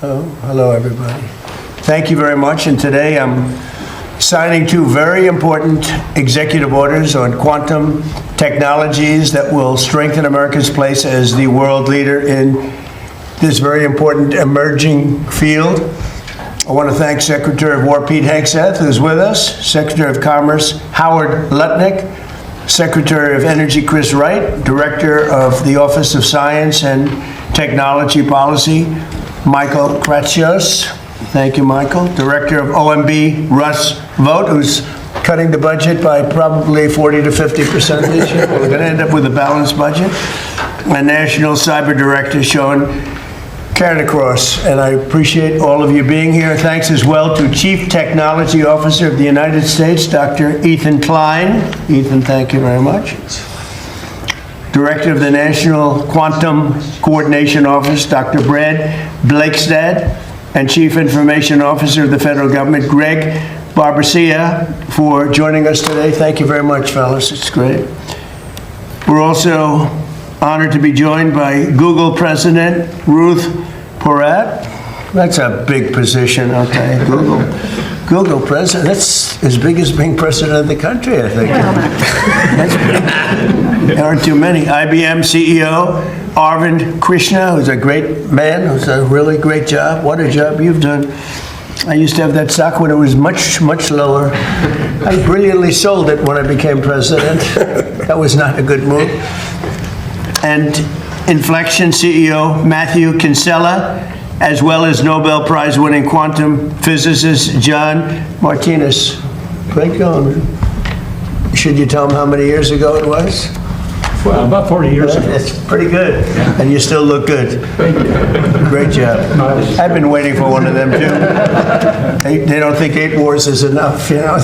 Hello, everybody. Thank you very much. And today I'm signing two very important executive orders on quantum technologies that will strengthen America's place as the world leader in this very important emerging field. I want to thank Secretary of War Pete Hegseth, who's with us, Secretary of Commerce Howard Lutnick, Secretary of Energy Chris Wright, Director of the Office of Science and Technology Policy Michael Kratsios. Thank you, Michael. Director of OMB Russ Vogt, who's cutting the budget by probably 40 to 50% this year. We're going to end up with a balanced budget. And National Cyber Director Sean Cairncross. And I appreciate all of you being here. Thanks as well to Chief Technology Officer of the United States, Dr. Ethan Klein. Ethan, thank you very much. Director of the National Quantum Coordination Office, Dr. Brad Blakestad, and Chief Information Officer of the Federal Government, Greg Barbacia, for joining us today. Thank you very much, fellas. It's great. We're also honored to be joined by Google President Ruth Porat. That's a big position, okay? Google President, that's as big as being President of the country, I think. There aren't too many. IBM CEO Arvind Krishna, who's a great man, who's a really great job. What a job you've done. I used to have that stock when it was much, much lower. I brilliantly sold it when I became president. That was not a good move. And Inflection CEO Matthew Kinsella, as well as Nobel Prize winning quantum physicist John Martinez. Great going. Should you tell them how many years ago it was? Well, about 40 years ago. That's pretty good. Yeah. And you still look good. Thank you. Great job. I've been waiting for one of them, too. They don't think 8 wars is enough, you know.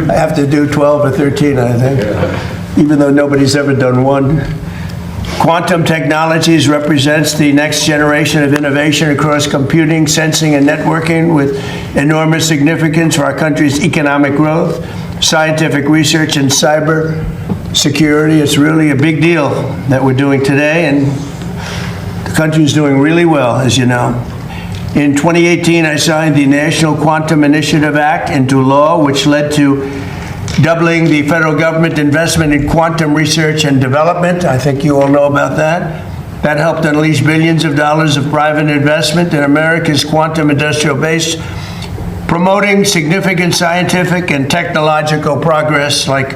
I have to do 12 or 13, I think, even though nobody's ever done one. Quantum technologies represents the next generation of innovation across computing, sensing, and networking with enormous significance for our country's economic growth, scientific research, and cyber security. It's really a big deal that we're doing today, and the country's doing really well, as you know. In 2018, I signed the National Quantum Initiative Act into law, which led to doubling the federal government investment in quantum research and development. I think you all know about that. That helped unleash billions of dollars of private investment in America's quantum industrial base, promoting significant scientific and technological progress like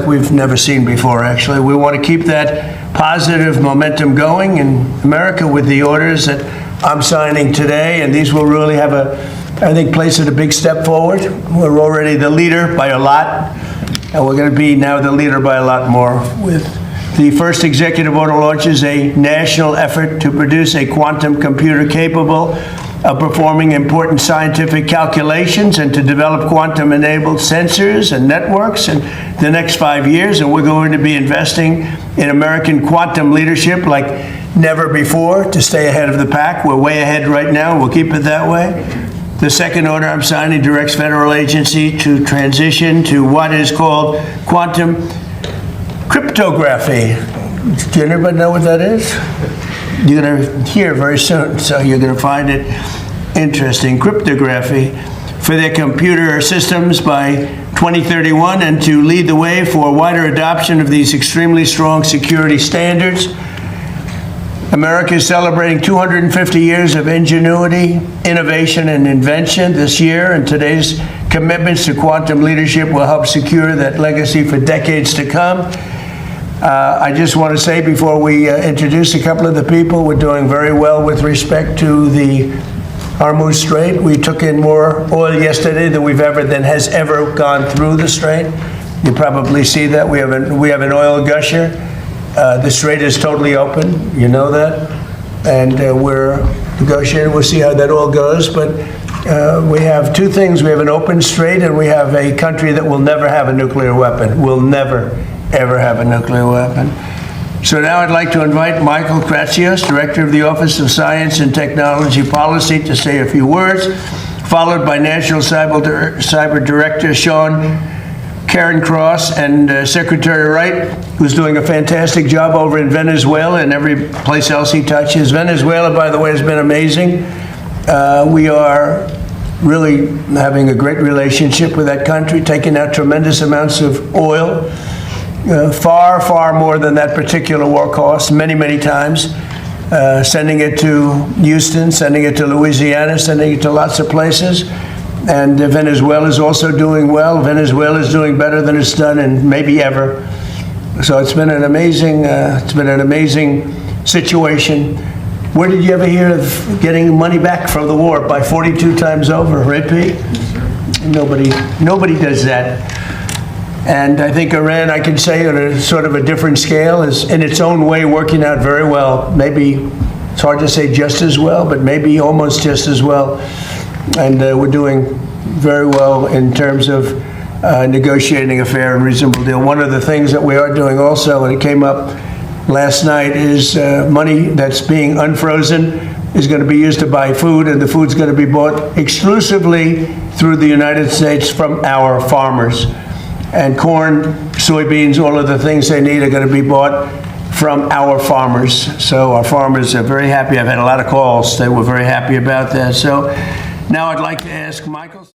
we've never seen before, actually. We want to keep that positive momentum going in America with the orders that I'm signing today, and these will really have I think, place it a big step forward. We're already the leader by a lot, and we're going to be now the leader by a lot more. With the first executive order launches a national effort to produce a quantum computer capable of performing important scientific calculations and to develop quantum-enabled sensors and networks in the next 5 years. And we're going to be investing in American quantum leadership like never before to stay ahead of the pack. We're way ahead right now. We'll keep it that way. The second order I'm signing directs federal agency to transition to what is called quantum cryptography. Do anybody know what that is? You're going to hear very soon, so you're going to find it interesting. Cryptography for their computer systems by 2031 and to lead the way for wider adoption of these extremely strong security standards. America is celebrating 250 years of ingenuity, innovation, and invention this year, and today's commitments to quantum leadership will help secure that legacy for decades to come. I just want to say before we introduce a couple of the people, we're doing very well with respect to the Hormuz Strait. We took in more oil yesterday than has ever gone through the strait. You probably see that. We have an oil gusher. The strait is totally open. You know that. And we're negotiating. We'll see how that all goes. But we have two things. We have an open strait, and we have a country that will never have a nuclear weapon. Will never, ever have a nuclear weapon. So now I'd like to invite Michael Kratsios, Director of the Office of Science and Technology Policy, to say a few words, followed by National Cyber Director Sean Cairncross and Secretary Wright, who's doing a fantastic job over in Venezuela and every place else he touches. Venezuela, by the way, has been amazing. We are really having a great relationship with that country, taking out tremendous amounts of oil, far, far more than that particular war cost, many, many times. Sending it to Houston, sending it to Louisiana, sending it to lots of places. And Venezuela is also doing well. Venezuela is doing better than it's done in maybe ever. So it's been an amazing situation. Where did you ever hear of getting money back from the war by 42 times over, right, Pete? Nobody does that. And I think Iran, I can say on a sort of a different scale, is in its own way working out very well. Maybe, it's hard to say just as well, but maybe almost just as well. And we're doing very well in terms of negotiating a fair and reasonable deal. One of the things that we are doing also, and it came up last night, is money that's being unfrozen is going to be used to buy food, and the food's going to be bought exclusively through the United States from our farmers. And corn, soybeans, all of the things they need are going to be bought from our farmers. So our farmers are very happy. I've had a lot of calls. They were very happy about that. So now I'd like to ask Michael.